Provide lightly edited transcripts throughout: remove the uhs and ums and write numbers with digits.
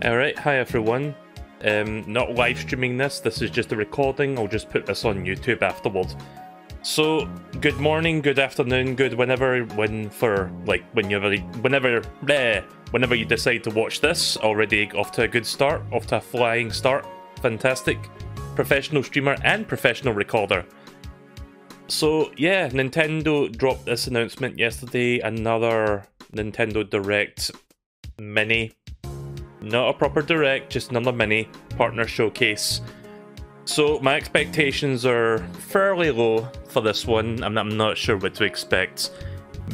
Alright, hi everyone. Not live streaming this is just a recording. I'll just put this on YouTube afterwards. So, good morning, good afternoon, good whenever you decide to watch this. Already off to a good start, off to a flying start. Fantastic. Professional streamer and professional recorder. So, yeah, Nintendo dropped this announcement yesterday. Another Nintendo Direct Mini. Not a proper Direct, just another mini partner showcase. So my expectations are fairly low for this one. I'm not sure what to expect.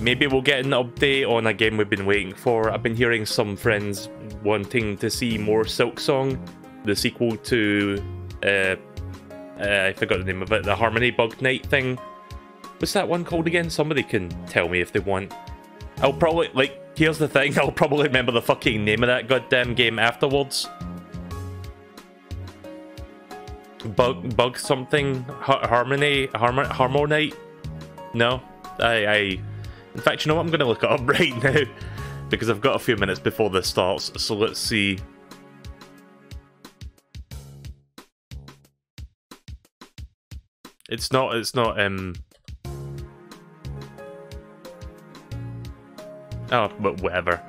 Maybe we'll get an update on a game we've been waiting for. I've been hearing some friends wanting to see more Silksong, the sequel to, I forgot the name of it, the Harmony Bug Night thing. What's that one called again? Somebody can tell me if they want. I'll probably, here's the thing, I'll probably remember the fucking name of that goddamn game afterwards. Bug something? Harmonite? No? In fact, you know what? I'm going to look it up right now. Because I've got a few minutes before this starts, so let's see. It's not, oh, but whatever.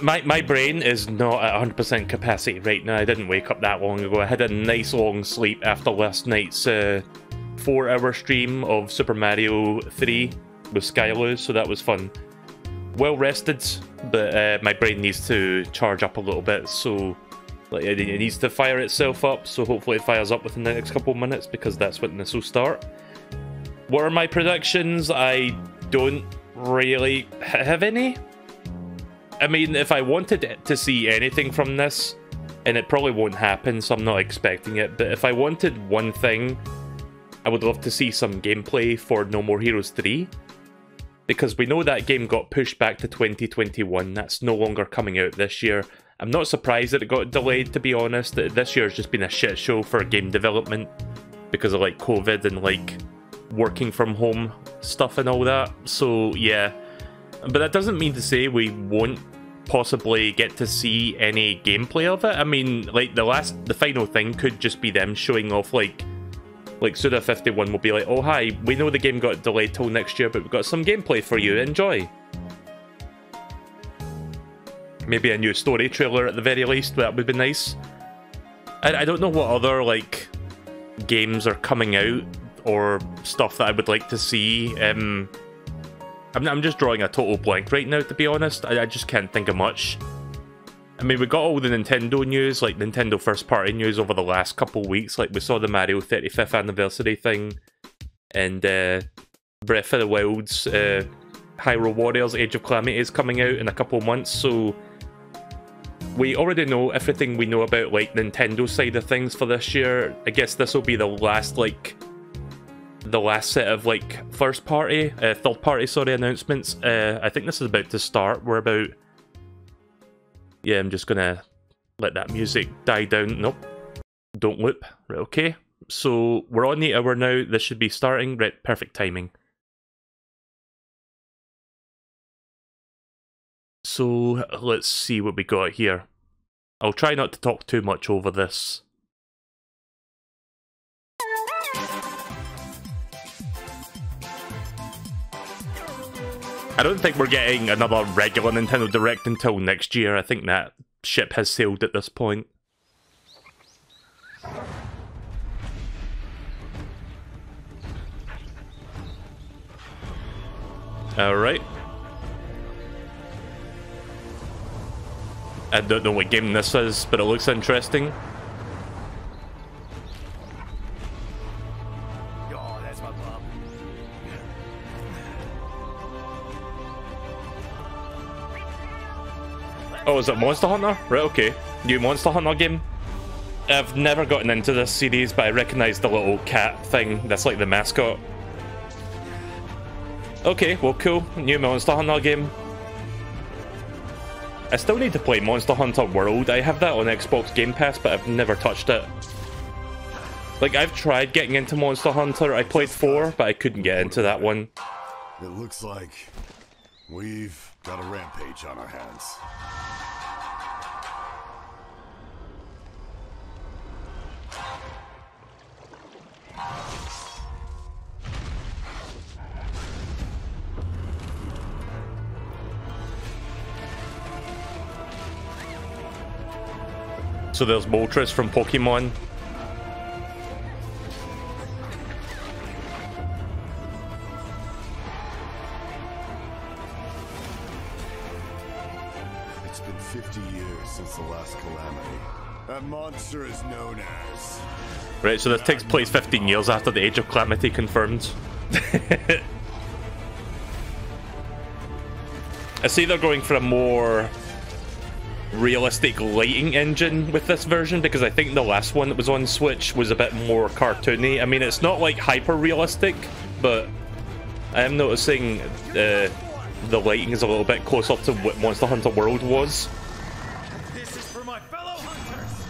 My brain is not at 100% capacity right now. I didn't wake up that long ago. I had a nice long sleep after last night's 4-hour stream of Super Mario 3 with Skylu, so that was fun. Well rested, but my brain needs to charge up a little bit, so it needs to fire itself up, so hopefully it fires up within the next couple of minutes, because that's when this will start. What are my predictions? I don't really have any. I mean, if I wanted to see anything from this, and it probably won't happen, so I'm not expecting it, but if I wanted one thing, I would love to see some gameplay for No More Heroes 3, because we know that game got pushed back to 2021, that's no longer coming out this year. I'm not surprised that it got delayed, to be honest. This year's just been a shit show for game development, because of COVID and working from home stuff and all that, so yeah. But that doesn't mean to say we won't possibly get to see any gameplay of it. I mean, the final thing could just be them showing off, Suda51 will be like, oh hi, we know the game got delayed till next year, but we've got some gameplay for you, enjoy. Maybe a new story trailer at the very least, that would be nice. I don't know what other, games are coming out, or stuff that I would like to see. I'm just drawing a total blank right now, to be honest. I just can't think of much. I mean, we got all the Nintendo news, Nintendo first-party news over the last couple weeks. We saw the Mario 35th anniversary thing, and Breath of the Wild's Hyrule Warriors Age of Calamity is coming out in a couple months, so we already know everything we know about, Nintendo side of things for this year. I guess this will be the last, the last set of third party announcements. I think this is about to start. We're about, yeah, I'm just gonna let that music die down. Nope, don't loop. Right, okay, so we're on the hour now. This should be starting. Right, perfect timing. So let's see what we got here. I'll try not to talk too much over this. I don't think we're getting another regular Nintendo Direct until next year. I think that ship has sailed at this point. Alright. I don't know what game this is, but it looks interesting. Oh, is it Monster Hunter? Right, okay. New Monster Hunter game. I've never gotten into this series, but I recognise the little cat thing that's the mascot. Okay, well cool. New Monster Hunter game. I still need to play Monster Hunter World. I have that on Xbox Game Pass, but I've never touched it. I've tried getting into Monster Hunter. I played 4, but I couldn't get into that one. It looks like we've got a rampage on our hands. So there's Moltres from Pokemon. It's been 50 years since the last calamity. That monster is known as... Right, so this takes place 15 years after the Age of Calamity confirmed. I see they're going for a more realistic lighting engine with this version, because I think the last one that was on Switch was a bit more cartoony. I mean, it's not like hyper realistic, but I am noticing the lighting is a little bit closer to what Monster Hunter World was. This is for my fellow hunters.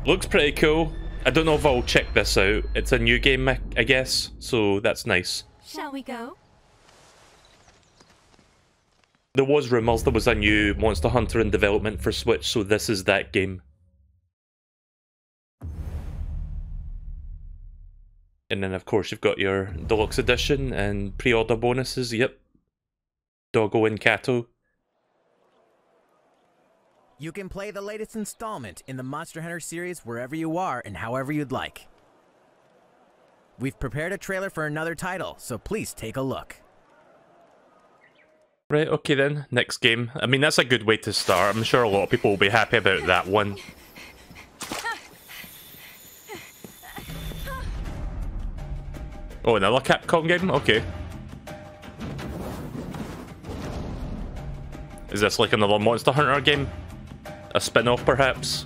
Looks pretty cool. I don't know if I'll check this out. It's a new game, I guess, so that's nice. Shall we go? There was rumours there was a new Monster Hunter in development for Switch, so this is that game. And then, of course, you've got your Deluxe Edition and pre-order bonuses, yep. Doggo and Kato. You can play the latest installment in the Monster Hunter series wherever you are and however you'd like. We've prepared a trailer for another title, so please take a look. Right, okay then, next game. I mean, that's a good way to start. I'm sure a lot of people will be happy about that one. Oh, another Capcom game? Okay. Is this like another Monster Hunter game? A spin-off, perhaps?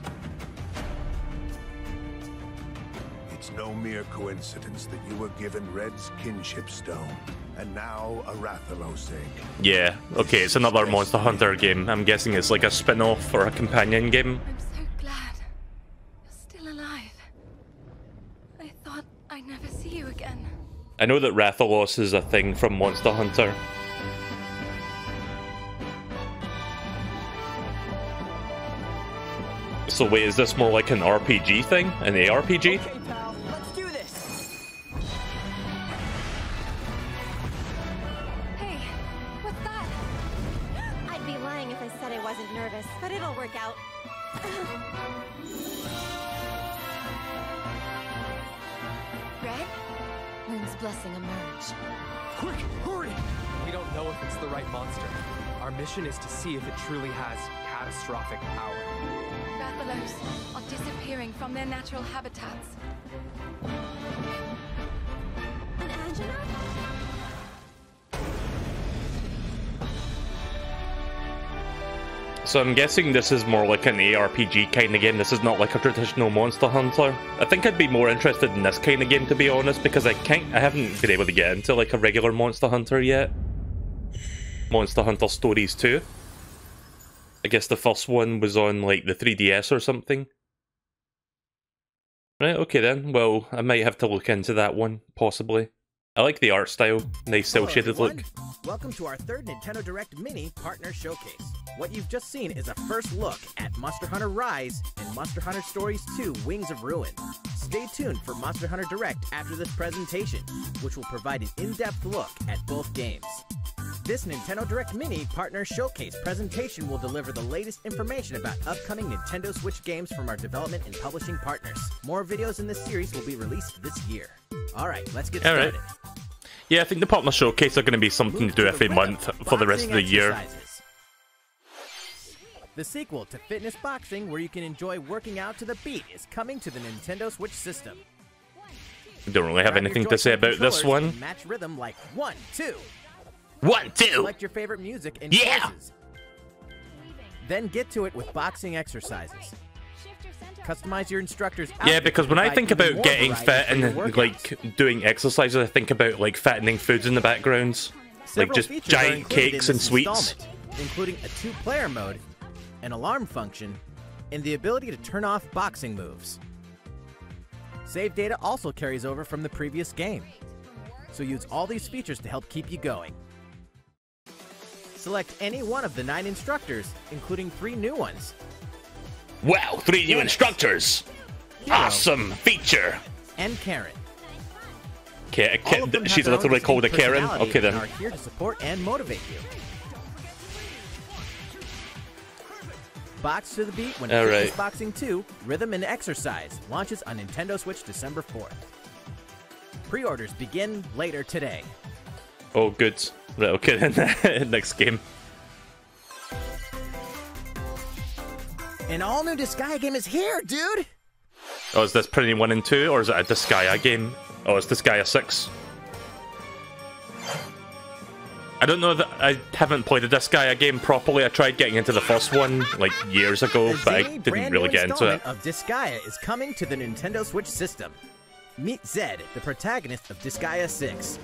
It's no mere coincidence that you were given Red's kinship stone, and now a Rathalos egg. Yeah, okay, it's another Monster Hunter game. I'm guessing it's like a spin-off or a companion game. I'm so glad you're still alive. I thought I'd never see you again. I know that Rathalos is a thing from Monster Hunter. So wait, is this more like an RPG thing? An ARPG? Okay, pal, let's do this. Hey, what's that? I'd be lying if I said I wasn't nervous, but it'll work out. Red? Moon's blessing emerge. Quick, hurry! We don't know if it's the right monster. Our mission is to see if it truly has catastrophic power. Rathalos are disappearing from their natural habitats. An angina? So I'm guessing this is more like an ARPG kind of game. This is not like a traditional Monster Hunter. I think I'd be more interested in this kind of game, to be honest, because I haven't been able to get into like a regular Monster Hunter yet. Monster Hunter Stories 2. I guess the first one was on like the 3DS or something. Right, okay then. Well, I might have to look into that one, possibly. I like the art style. Nice cel-shaded look. Welcome to our third Nintendo Direct Mini Partner Showcase. What you've just seen is a first look at Monster Hunter Rise and Monster Hunter Stories 2 Wings of Ruin. Stay tuned for Monster Hunter Direct after this presentation, which will provide an in-depth look at both games. This Nintendo Direct Mini Partner Showcase presentation will deliver the latest information about upcoming Nintendo Switch games from our development and publishing partners. More videos in this series will be released this year. Alright, let's get started. Yeah, I think the Partner Showcase are going to be something to do every month for the rest of the year. The sequel to Fitness Boxing, where you can enjoy working out to the beat, is coming to the Nintendo Switch system. Don't really have anything to say about this one. Match rhythm like 1, 2. 1, 2. Select your favorite music and choices. Then get to it with boxing exercises. Customize your instructor's outfit. Yeah, because when I think about getting fit and like doing exercises, I think about like fattening foods in the backgrounds, like just giant cakes and sweets, including a 2-player mode, an alarm function, and the ability to turn off boxing moves. Save data also carries over from the previous game, so use all these features to help keep you going. Select any one of the 9 instructors, including 3 new ones. Wow, 3 new instructors! Awesome feature! And Karen. She's literally called a Karen? Okay then. Are here to support and motivate you. Box to the Beat when All Fitness right. Boxing 2, Rhythm and Exercise launches on Nintendo Switch December 4th. Pre-orders begin later today. Oh, good. Right, okay, then. Next game. An all-new Disgaea game is here, dude! Oh, is this Prinny 1 and 2, or is it a Disgaea game? Oh, it's Disgaea 6. I don't know that I haven't played a Disgaea game properly. I tried getting into the first one like years ago, but I didn't really get into it. Of Disgaea is coming to the Nintendo Switch system. Meet Zed, the protagonist of Disgaea 6.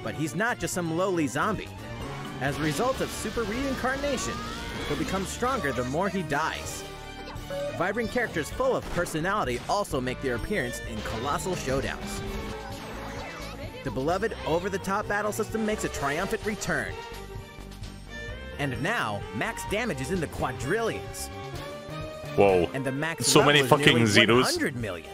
But he's not just some lowly zombie. As a result of super reincarnation, he'll become stronger the more he dies. Vibrant characters full of personality also make their appearance in colossal showdowns. The beloved over-the-top battle system makes a triumphant return. And now, max damage is in the quadrillions. Whoa. And the max So level many is fucking nearly zeros. 100 million.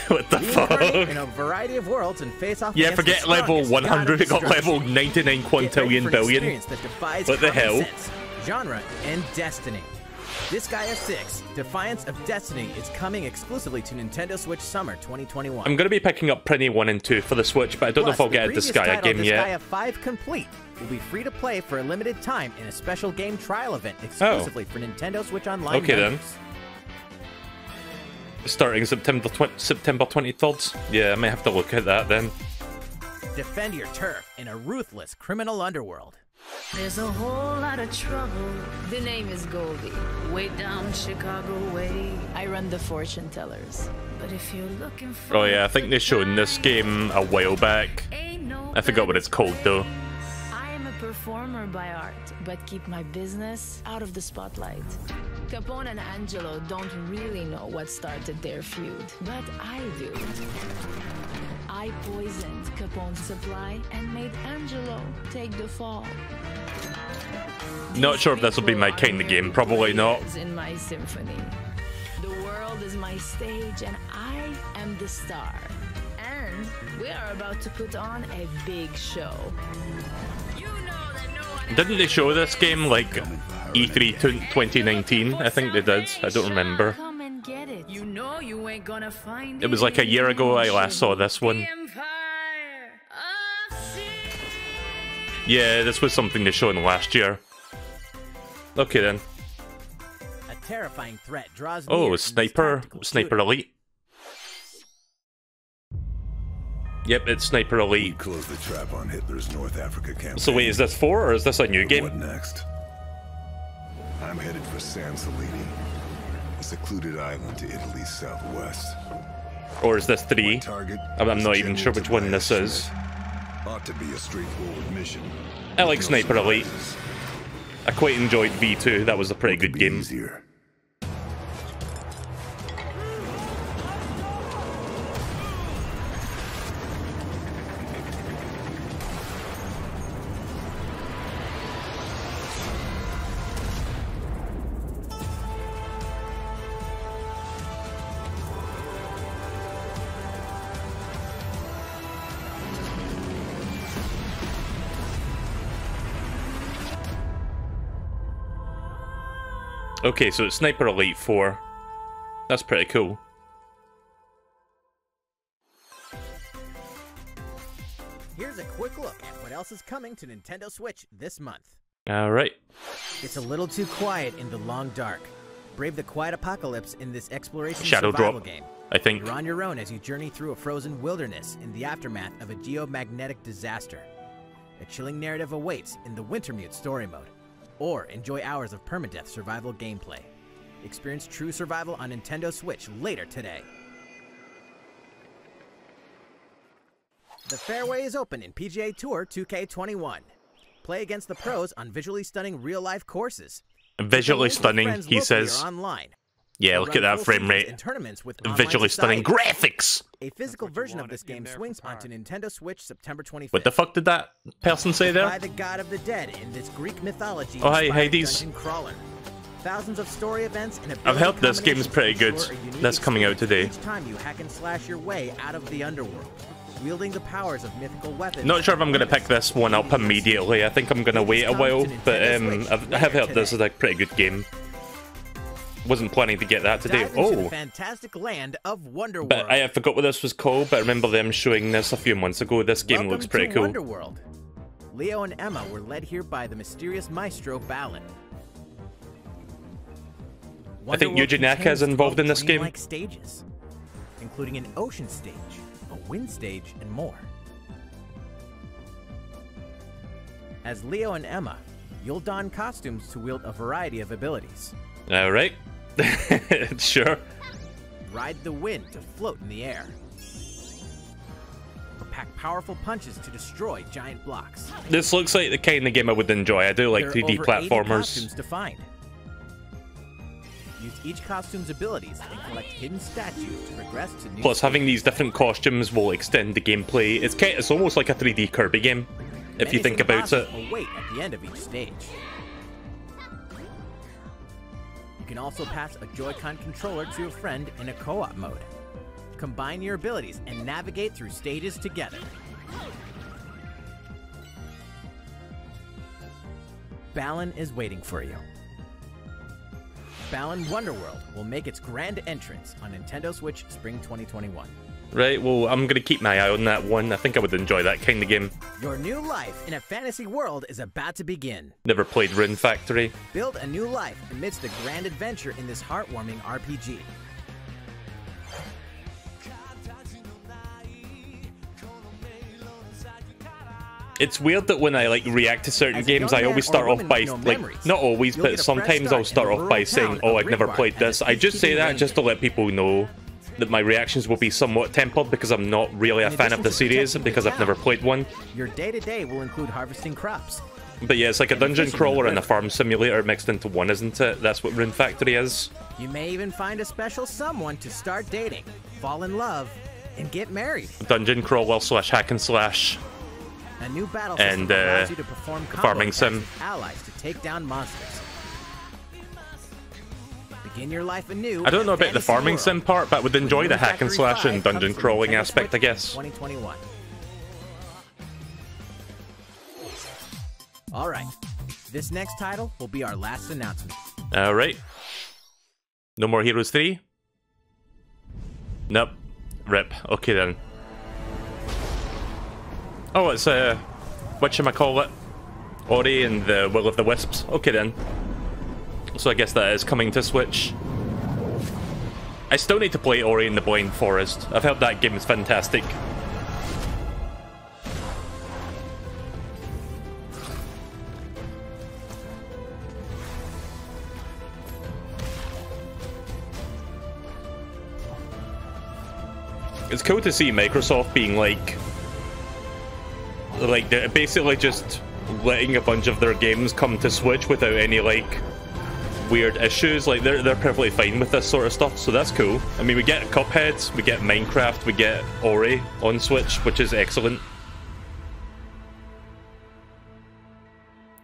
What the fuck? Reincarnate in a variety of worlds and face off Yeah, against forget the level strongest 100, it god got of level destruction. 99 Get ready quintillion for an billion. experience that defies What the common hell? sense, genre, and destiny. Disgaea 6, Defiance of Destiny, is coming exclusively to Nintendo Switch Summer 2021. I'm going to be picking up Prinny 1 and 2 for the Switch, but I don't know if I'll get a Disgaea game yet. Disgaea 5 Complete will be free to play for a limited time in a special game trial event exclusively for Nintendo Switch Online Okay, then. members. Starting September 23rd. Yeah, I might have to look at that then. Defend your turf in a ruthless criminal underworld. There's a whole lot of trouble. The name is Goldie. Way down Chicago way. I run the fortune tellers. But if you're looking for Oh yeah, I think they showed this game a while back. I forgot what it's called though. I am a performer by art, but keep my business out of the spotlight. Capone and Angelo don't really know what started their feud, but I do. I poisoned Capone's supply and made Angelo take the fall. Not sure if this will be my kind of game, probably not. In my symphony. The world is my stage and I am the star. And we are about to put on a big show. You know that no one Didn't they show this game like E3 2019? I think they did. I don't remember. come and get it. You know you ain't gonna find It was like a year ago I last saw this one. The Empire of Sin. Yeah, this was something they showed last year. Okay then. A terrifying threat draws Oh, near in this Sniper tactical Sniper shooter. Elite. Yep, it's Sniper We Elite. closed the trap on Hitler's North Africa campaign. So wait, is this 4 or is this a new What game? next? I'm headed for San Salini, a secluded island to Italy's southwest. Or is this 3? Target I'm is not even sure General which one Tobias this is. Smith. Ought to be a straightforward mission. I like No Sniper Elite. surprises. I quite enjoyed V2, that was a pretty good Could be game. easier. Okay, so it's Sniper Elite 4. That's pretty cool. Here's a quick look at what else is coming to Nintendo Switch this month. Alright. It's a little too quiet in the long dark. Brave the quiet apocalypse in this exploration Shadow survival Drop, game. I think. You're on your own as you journey through a frozen wilderness in the aftermath of a geomagnetic disaster. A chilling narrative awaits in the Wintermute story mode. Or enjoy hours of permadeath survival gameplay. Experience true survival on Nintendo Switch later today. The fairway is open in PGA Tour 2K21. Play against the pros on visually stunning real-life courses. Visually Play with stunning, friends he locally or says. online. Yeah, look at that frame rate. And tournaments with online Visually stunning society. graphics! A physical version of this game swings onto Nintendo Switch September 25th. What the fuck did that person say By there? the god of the dead in this Greek mythology. Oh, hi, inspired Hades. dungeon crawler. Thousands of story events and I've heard this ability game's pretty good. combinations ensure a unique That's coming out experience today. Each time you hack and slash your way out of the underworld, wielding the powers of mythical weapons. Not sure if I'm going to pick this one up immediately. I think I'm going to wait a while, but I have heard this is a pretty good game. wasn't planning to get that today. Dive into the Oh, fantastic land of Wonderworld. but I forgot what this was called, but I remember them showing this a few months ago. This game Welcome looks pretty to cool. Wonderworld. Leo and Emma were led here by the mysterious maestro Balin. I think Wonderworld Yuji Naka is contains involved in 12 this game. dreamlike stages, including an ocean stage, a wind stage, and more. As Leo and Emma, you'll don costumes to wield a variety of abilities. All right. Sure. Ride the wind to float in the air. Or pack powerful punches to destroy giant blocks. This looks like the kind of game I would enjoy. I do like There are 3D over 80 platformers. costumes to find. Use each costume's abilities and collect hidden statues to progress to new Plus, having stages. these different costumes will extend the gameplay. It's almost like a 3D Kirby game, if you think about it. Will wait at the end of each stage. You can also pass a Joy-Con controller to a friend in a co-op mode. Combine your abilities and navigate through stages together. Balin is waiting for you. Balin Wonderworld will make its grand entrance on Nintendo Switch Spring 2021. Right, well, I'm going to keep my eye on that one. I think I would enjoy that kind of game. Your new life in a fantasy world is about to begin. Never played Rune Factory. Build a new life amidst a grand adventure in this heartwarming RPG. It's weird that when I react to certain As a games, young I man always or start off woman by with no memories, not always, you'll but get a fresh sometimes start I'll in start the off by rural saying, town "Oh, of I've never Ringbar played and this." the I just say peacekeeping that ranger. just to let people know that my reactions will be somewhat tempered because I'm not really a In fan of addition the to series protecting the because I've never town, played one. Your day-to-day will include harvesting crops. But yeah, it's like a and dungeon fishing in the crawler and a river. farm simulator mixed into one, isn't it? That's what Rune Factory is. You may even find a special someone to start dating, fall in love, and get married. Dungeon crawler slash hack and slash. A new battle And, system allows you to perform combo farming attacks sim. with allies to take down monsters. Begin your life anew. I don't know in a about the fantasy farming world. sim part, but I would enjoy Rune the hack and Factory slash 5 and dungeon comes to crawling Nintendo aspect, I Switch guess. 2021. All right, this next title will be our last announcement. Alright. No more Heroes 3? Nope. Rip. Okay then. Oh, it's whatchamacallit? Ori and the Will of the Wisps. Okay then. So I guess that is coming to Switch. I still need to play Ori and the Blind Forest. I've heard that game is fantastic. It's cool to see Microsoft being like they're basically just letting a bunch of their games come to Switch without any weird issues. Like they're perfectly fine with this sort of stuff, so that's cool. I mean, we get Cuphead, we get Minecraft, we get Ori on Switch, which is excellent.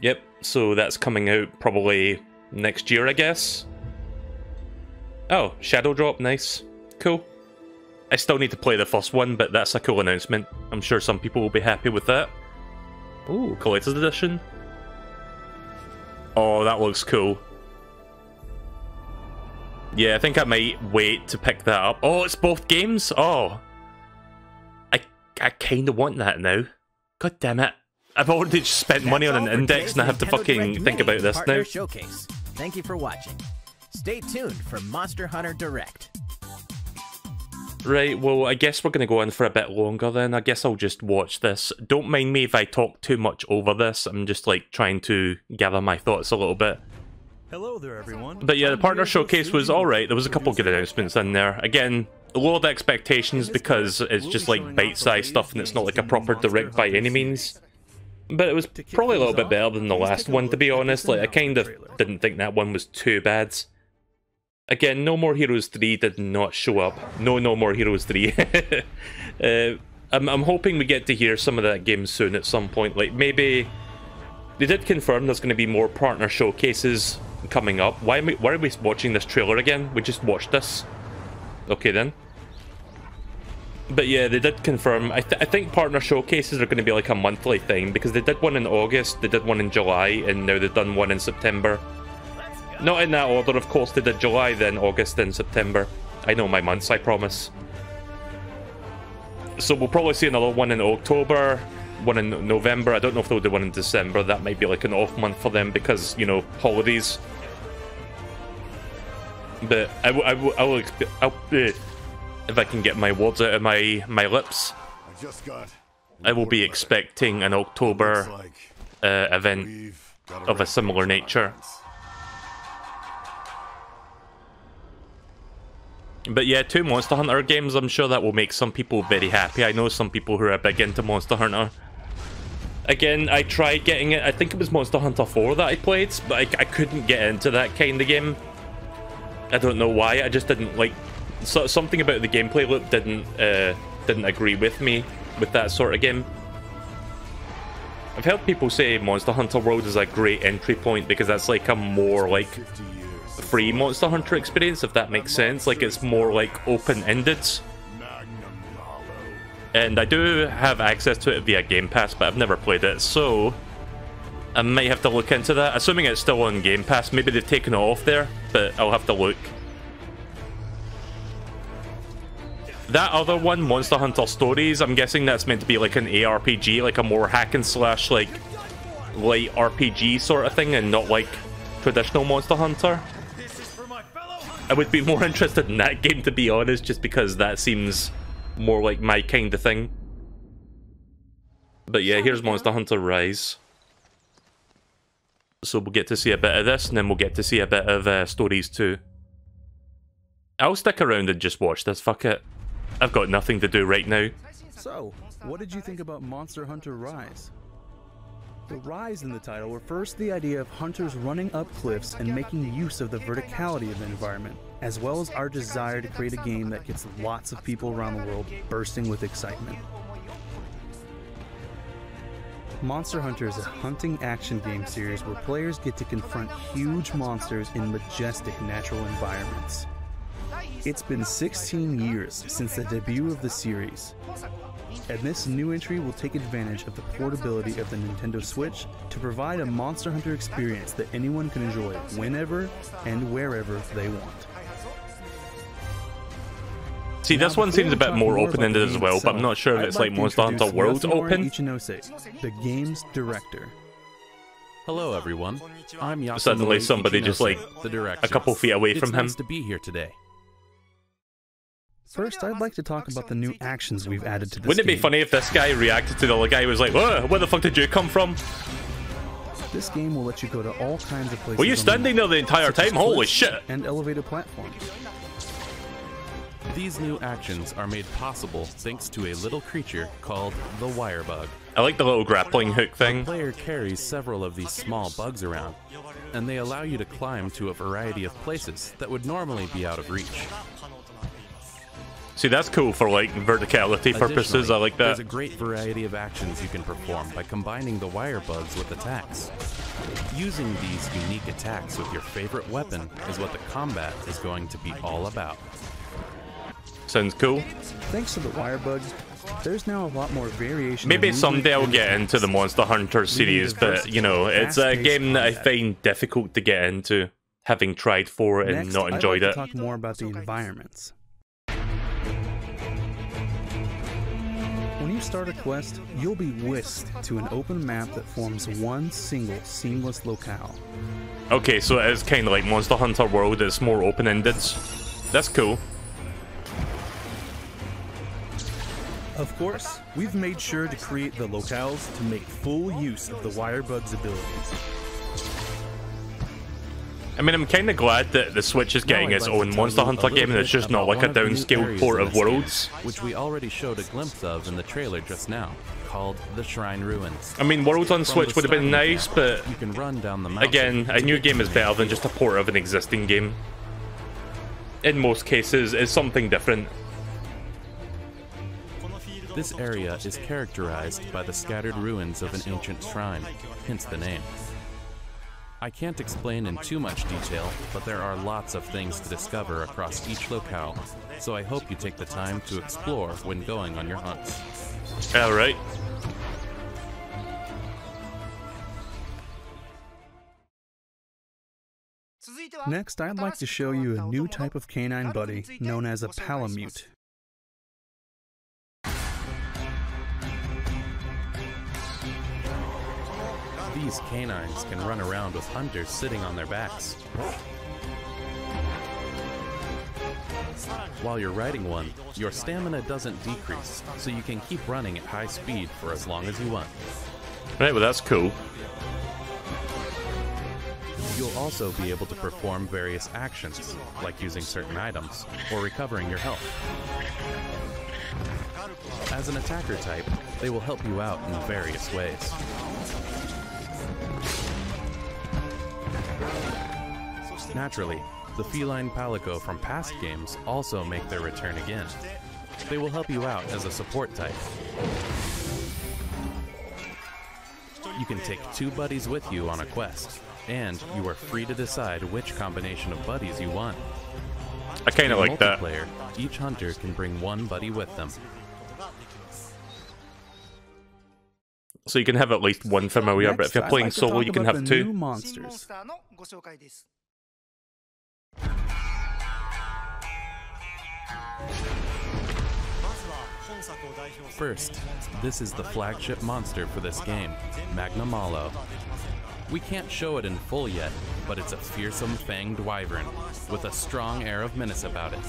Yep, so that's coming out probably next year, I guess. Oh, Shadow Drop, nice. Cool. I still need to play the first one, but that's a cool announcement. I'm sure some people will be happy with that. Ooh, Collector's Edition. Oh, that looks cool. Yeah, I think I might wait to pick that up. Oh, it's both games? Oh. I kind of want that now. God damn it. I've already just spent money on an index and I have to fucking think about this now. Showcase. Thank you for watching. Stay tuned for Monster Hunter Direct. Right, well, I guess we're going to go on for a bit longer then. I guess I'll just watch this. Don't mind me if I talk too much over this. I'm just, trying to gather my thoughts a little bit. Hello there, everyone. But yeah, the partner showcase was alright. There was a couple good announcements in there. Again, lowered expectations because it's just bite-sized stuff and it's not like a proper direct by any means. But it was probably a little bit better than the last one, to be honest. I kind of didn't think that one was too bad. Again, No More Heroes 3 did not show up. No More Heroes 3. I'm hoping we get to hear some of that game soon at some point. Maybe... They did confirm there's going to be more partner showcases coming up. Why are we watching this trailer again? We just watched this. Okay then. But yeah, they did confirm. I think partner showcases are going to be a monthly thing, because they did one in August, they did one in July, and now they've done one in September. Not in that order, of course. They did July, then August, then September. I know my months, I promise. So we'll probably see another one in October, one in November. I don't know if they'll do one in December. That might be like an off month for them because, you know, holidays. But if I can get my words out of my lips, I will be expecting an October event of a similar nature. But yeah, 2 Monster Hunter games, I'm sure that will make some people very happy. I know some people who are big into Monster Hunter. Again, I tried getting it, I think it was Monster Hunter 4 that I played, but I couldn't get into that kind of game. I don't know why, I just didn't like... something about the gameplay loop didn't agree with me, with that sort of game. I've heard people say Monster Hunter World is a great entry point because that's like a more like free Monster Hunter experience, if that makes sense. Like it's more like open-ended. And I do have access to it via Game Pass, but I've never played it, so I might have to look into that. Assuming it's still on Game Pass, maybe they've taken it off there, but I'll have to look. That other one, Monster Hunter Stories, I'm guessing that's meant to be like an ARPG, like a more hack and slash, like light RPG sort of thing, and not like traditional Monster Hunter. I would be more interested in that game, to be honest, just because that seems more like my kind of thing. But yeah, here's Monster Hunter Rise. So we'll get to see a bit of this, and then we'll get to see a bit of Stories too. I'll stick around and just watch this, fuck it. I've got nothing to do right now. So, what did you think about Monster Hunter Rise? The rise in the title refers to the idea of hunters running up cliffs and making use of the verticality of the environment, as well as our desire to create a game that gets lots of people around the world bursting with excitement. Monster Hunter is a hunting action game series where players get to confront huge monsters in majestic natural environments. It's been 16 years since the debut of the series, and this new entry will take advantage of the portability of the Nintendo Switch to provide a Monster Hunter experience that anyone can enjoy whenever and wherever they want. See, this one seems a bit more open-ended as well, but I'm not sure if it's like Monster Hunter World open. The game's director. Hello, everyone. I'm Yasunori Suddenly somebody Ichinose, just like the director. a couple feet away from him. It's nice to be here today. First, I'd like to talk about the new actions we've added to this Wouldn't it be game. funny if this guy reacted to the other guy who was like, "Whoa, where the fuck did you come from?" This game will let you go to all kinds of places. Were you standing there the entire time? Holy shit! And elevated platforms. These new actions are made possible thanks to a little creature called the wire bug. I like the little grappling hook thing. The player carries several of these small bugs around, and they allow you to climb to a variety of places that would normally be out of reach. See, that's cool for like verticality purposes. I like that. There's a great variety of actions you can perform by combining the wire bugs with attacks. Using these unique attacks with your favorite weapon is what the combat is going to be all about. Sounds cool. Thanks to the wire bugs, there's now a lot more variation. Maybe someday I'll get into the Monster Hunter series, but you know, it's a game that I find difficult to get into, having tried 4 and Next, not enjoyed I'd it. like to talk more about the environments. When you start a quest, you'll be whisked to an open map that forms one single seamless locale. Okay, so it's kind of like Monster Hunter World, it's more open-ended. That's cool. Of course, we've made sure to create the locales to make full use of the wirebug's abilities. I mean, I'm kind of glad that the Switch is getting its own Monster Hunter game and it's just not like a downscaled port of Worlds. Which we already showed a glimpse of in the trailer just now, called the Shrine Ruins. I mean, Worlds on Switch would have been nice, but you can run down the mountain. Again, a new game is better than just a port of an existing game. In most cases, it's something different. This area is characterized by the scattered ruins of an ancient shrine, hence the name. I can't explain in too much detail, but there are lots of things to discover across each locale, so I hope you take the time to explore when going on your hunts. Alright. Next, I'd like to show you a new type of canine buddy known as a palamute. These canines can run around with hunters sitting on their backs. While you're riding one, your stamina doesn't decrease, so you can keep running at high speed for as long as you want. Right, well that's cool. You'll also be able to perform various actions, like using certain items, or recovering your health. As an attacker type, they will help you out in various ways. Naturally, the feline palico from past games also make their return again. They will help you out as a support type. You can take 2 buddies with you on a quest, and you are free to decide which combination of buddies you want. I kind of like that. Multiplayer, each hunter can bring 1 buddy with them. So you can have at least one familiar, Next, but if you're playing solo, you can have 2. New monsters. First, this is the flagship monster for this game, Magna Malo. We can't show it in full yet, but it's a fearsome fanged wyvern with a strong air of menace about it.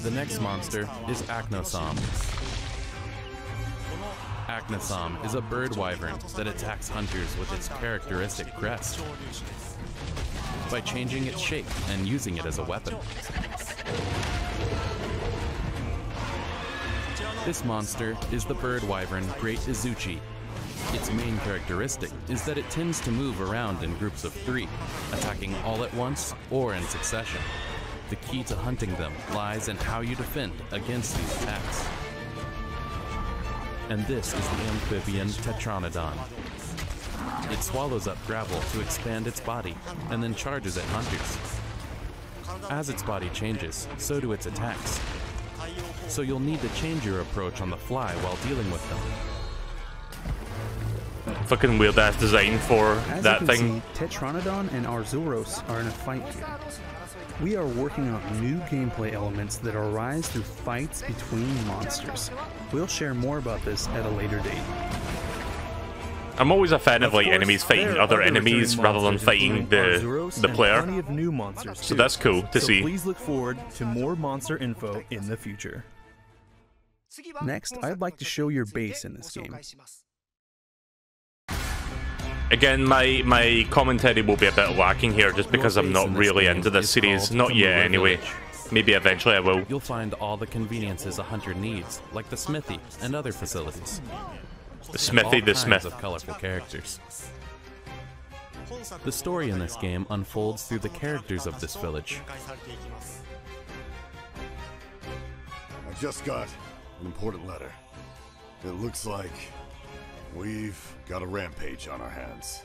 The next monster is Acnosom. Acnosom is a bird wyvern that attacks hunters with its characteristic crest by changing its shape and using it as a weapon. This monster is the bird wyvern Great Izuchi. Its main characteristic is that it tends to move around in groups of 3, attacking all at once or in succession. The key to hunting them lies in how you defend against these attacks. And this is the amphibian Tetranodon. It swallows up gravel to expand its body, and then charges at hunters. As its body changes, so do its attacks. So you'll need to change your approach on the fly while dealing with them. Fucking weird ass design for that thing. See, Tetranodon and Arzuros are in a fight here. We are working on new gameplay elements that arise through fights between monsters. We'll share more about this at a later date. I'm always a fan of like enemies fighting other enemies rather than fighting the player. Plenty of new monsters So too. that's cool to see. Please look forward to more monster info in the future. Next, I'd like to show your base in this game. Again, my commentary will be a bit lacking here just because I'm not really into this series. Not yet, anyway. Maybe eventually I will. You'll find all the conveniences a hunter needs, like the smithy and other facilities. The smithy, the All smith. kinds of colorful characters. The story in this game unfolds through the characters of this village. I just got an important letter. It looks like we've got a rampage on our hands.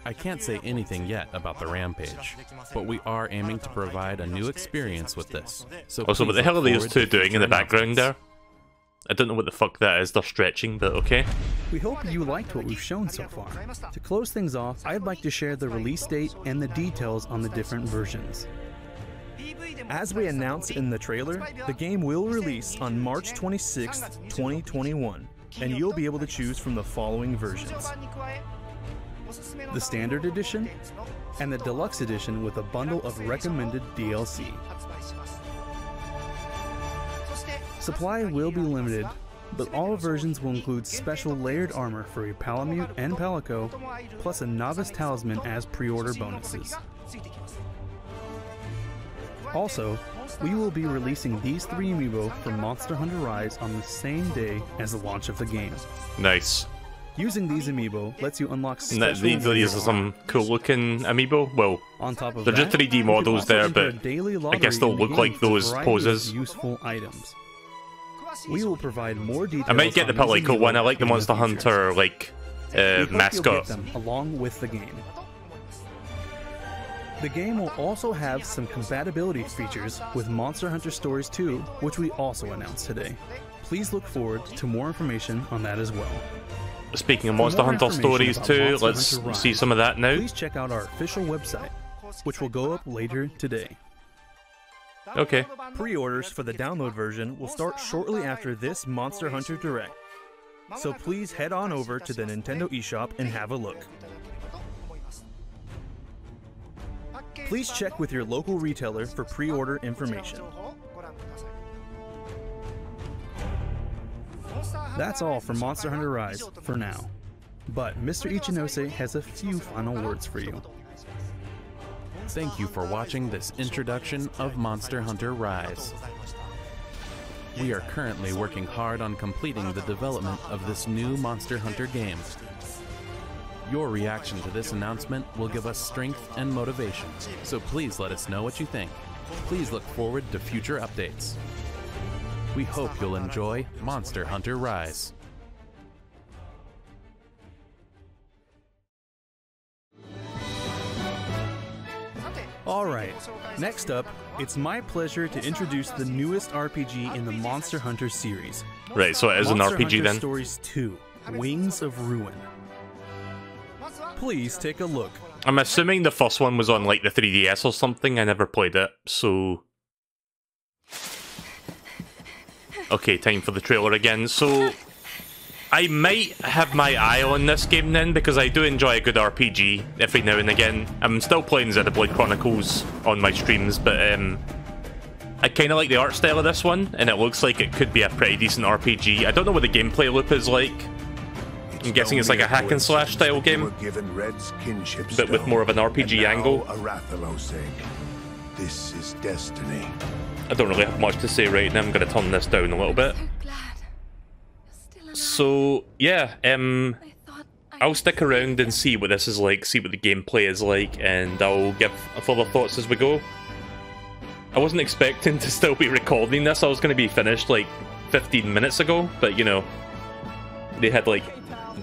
I can't say anything yet about the rampage, but we are aiming to provide a new experience with this. So Also, what the please hell are look these forward two to doing in the future background there? announcements. I don't know what the fuck that is. They're stretching, but okay. We hope you liked what we've shown so far. To close things off, I'd like to share the release date and the details on the different versions. As we announced in the trailer, the game will release on March 26th, 2021, and you'll be able to choose from the following versions: the Standard Edition and the Deluxe Edition with a bundle of recommended DLC. Supply will be limited, but all versions will include special layered armor for your Palamute and Palico, plus a Novice Talisman as pre-order bonuses. Also, we will be releasing these 3 amiibo for Monster Hunter Rise on the same day as the launch of the game. Nice. Using these amiibo lets you unlock And that, special these are some cool looking amiibo. Well, on top of they're just that, 3D you can models also there, enter a but daily I lottery guess they'll in the look game like with a those variety of poses. useful items. We will provide more details. I might get the on these Palico one. I amiibo like the in Monster future. Hunter like We hope you'll get mascot. them along with the game. The game will also have some compatibility features with Monster Hunter Stories 2, which we also announced today. Please look forward to more information on that as well. speaking of Monster Hunter Stories 2, let's see some of that now. Please check out our official website, which will go up later today. Okay. Pre-orders for the download version will start shortly after this Monster Hunter Direct, so please head on over to the Nintendo eShop and have a look. Please check with your local retailer for pre-order information. That's all for Monster Hunter Rise for now, but Mr. Ichinose has a few final words for you. Thank you for watching this introduction of Monster Hunter Rise. We are currently working hard on completing the development of this new Monster Hunter game. Your reaction to this announcement will give us strength and motivation, so please let us know what you think. Please look forward to future updates. We hope you'll enjoy Monster Hunter Rise. Alright, next up, it's my pleasure to introduce the newest RPG in the Monster Hunter series. Right, so it is an RPG Monster then? Hunter Stories 2, Wings of Ruin. Please take a look. I'm assuming the first one was on like the 3DS or something. I never played it, so... Okay, time for the trailer again. So, I might have my eye on this game then, because I do enjoy a good RPG every now and again. I'm still playing Xenoblade Chronicles on my streams, but I kind of like the art style of this one, and it looks like it could be a pretty decent RPG. I don't know what the gameplay loop is like. I'm guessing it's like a hack and slash style game, but with more of an RPG angle. This is destiny. I don't really have much to say right now. I'm going to turn this down a little bit. So, yeah, I'll stick around and see what this is like, see what the gameplay is like, and I'll give further thoughts as we go. I wasn't expecting to still be recording this. I was going to be finished like 15 minutes ago, but you know, they had like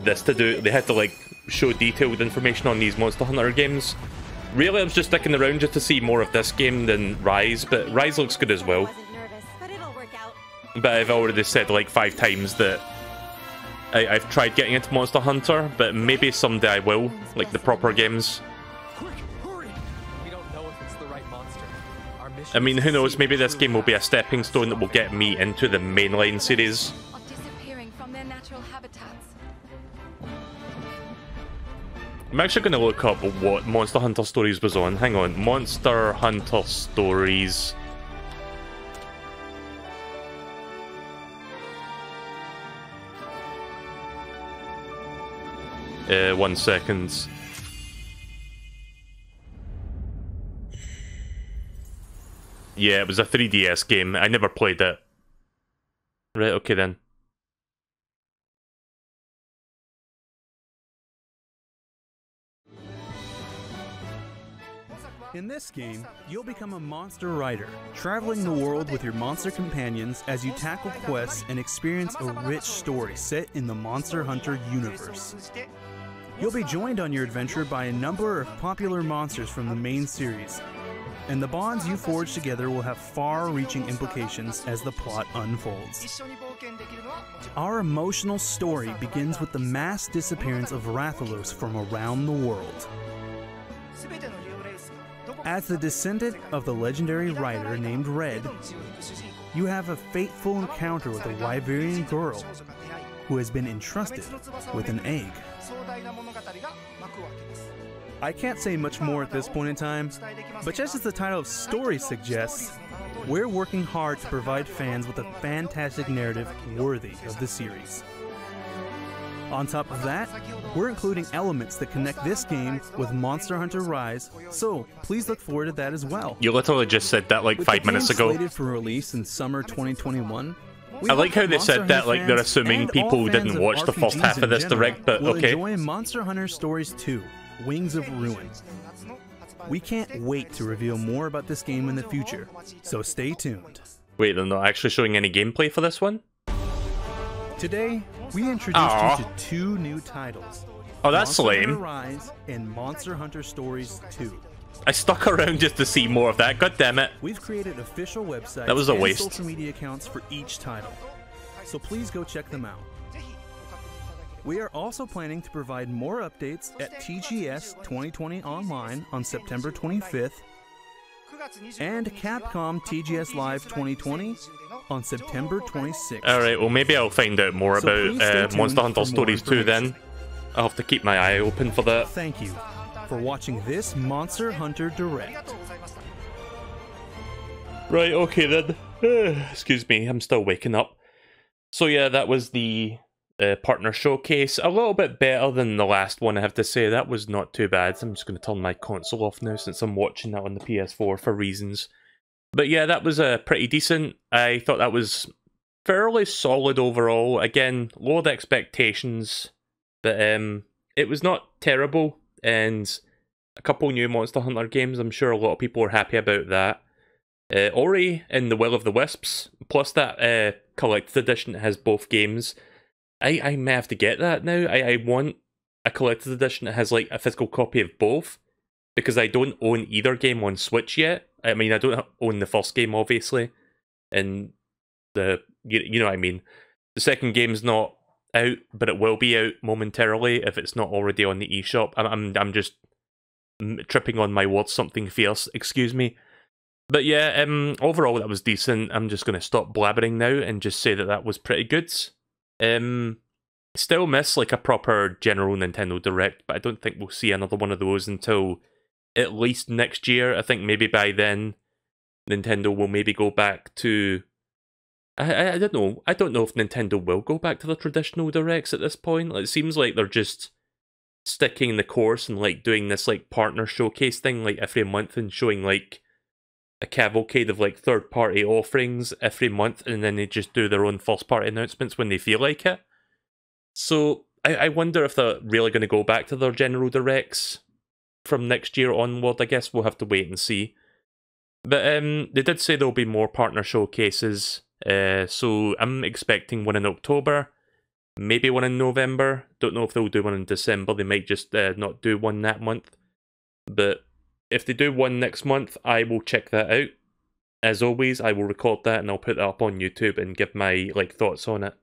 this to do. They had to like show detailed information on these Monster Hunter games. Really, I was just sticking around just to see more of this game than Rise, but Rise looks good as well. But I've already said like 5 times that I've tried getting into Monster Hunter, but maybe someday I will, like the proper games. I mean, who knows, maybe this game will be a stepping stone that will get me into the mainline series. I'm actually going to look up what Monster Hunter Stories was on. Hang on, Monster Hunter Stories. 1 second. Yeah, it was a 3DS game. I never played it. Right, okay then. In this game, you'll become a monster rider, traveling the world with your monster companions as you tackle quests and experience a rich story set in the Monster Hunter universe. You'll be joined on your adventure by a number of popular monsters from the main series, and the bonds you forge together will have far-reaching implications as the plot unfolds. Our emotional story begins with the mass disappearance of Rathalos from around the world. As the descendant of the legendary rider named Red, you have a fateful encounter with a Wyverian girl who has been entrusted with an egg. I can't say much more at this point in time, but just as the title of Story suggests, we're working hard to provide fans with a fantastic narrative worthy of the series. On top of that, we're including elements that connect this game with Monster Hunter Rise, so please look forward to that as well. You literally just said that like 5 minutes ago. Slated for release in summer 2021. I like how they said that like they're assuming people didn't watch the first half of this direct, but okay. Enjoy Monster Hunter Stories 2, Wings of Ruin. We can't wait to reveal more about this game in the future, so stay tuned. Wait, they're not actually showing any gameplay for this one? Today, we introduced you to 2 new titles. Oh, that's lame. Monster Hunter Rise and Monster Hunter Stories 2. I stuck around just to see more of that, god damn it. We've created official websites that was a and waste. social media accounts for each title, so please go check them out. We are also planning to provide more updates at TGS 2020 Online on September 25th and Capcom TGS Live 2020 on September 26th. Alright, well maybe I'll find out more about Monster Hunter Stories 2 then. I'll have to keep my eye open for that. Thank you for watching this Monster Hunter Direct. Right, okay then. Excuse me, I'm still waking up. So yeah, that was the partner showcase. A little bit better than the last one, I have to say. That was not too bad. I'm just going to turn my console off now since I'm watching that on the PS4 for reasons. But yeah, that was pretty decent. I thought that was fairly solid overall. Again, lowered expectations, but it was not terrible. And a couple new Monster Hunter games, I'm sure a lot of people are happy about that. Ori and the Will of the Wisps, plus that collected edition that has both games. I may have to get that now. I want a collected edition that has like a physical copy of both, because I don't own either game on Switch yet. I mean, I don't own the first game, obviously, and you know what I mean. The second game's not out, but it will be out momentarily if it's not already on the eShop. I'm just tripping on my words, something fierce. Excuse me. But yeah, overall that was decent. I'm just going to stop blabbering now and just say that that was pretty good. Still miss like a proper general Nintendo Direct, but I don't think we'll see another one of those until at least next year. I think maybe by then Nintendo will maybe go back to... I don't know. I don't know if Nintendo will go back to the traditional Directs at this point. Like, it seems like they're just sticking the course and like doing this like partner showcase thing like every month and showing like a cavalcade of like third-party offerings every month, and then they just do their own first-party announcements when they feel like it. So I wonder if they're really going to go back to their general Directs from next year onward. I guess we'll have to wait and see. But they did say there'll be more partner showcases, so I'm expecting one in October, maybe one in November. Don't know if they'll do one in December. They might just not do one that month. But if they do one next month, I will check that out. As always, I will record that and I'll put that up on YouTube and give my like thoughts on it.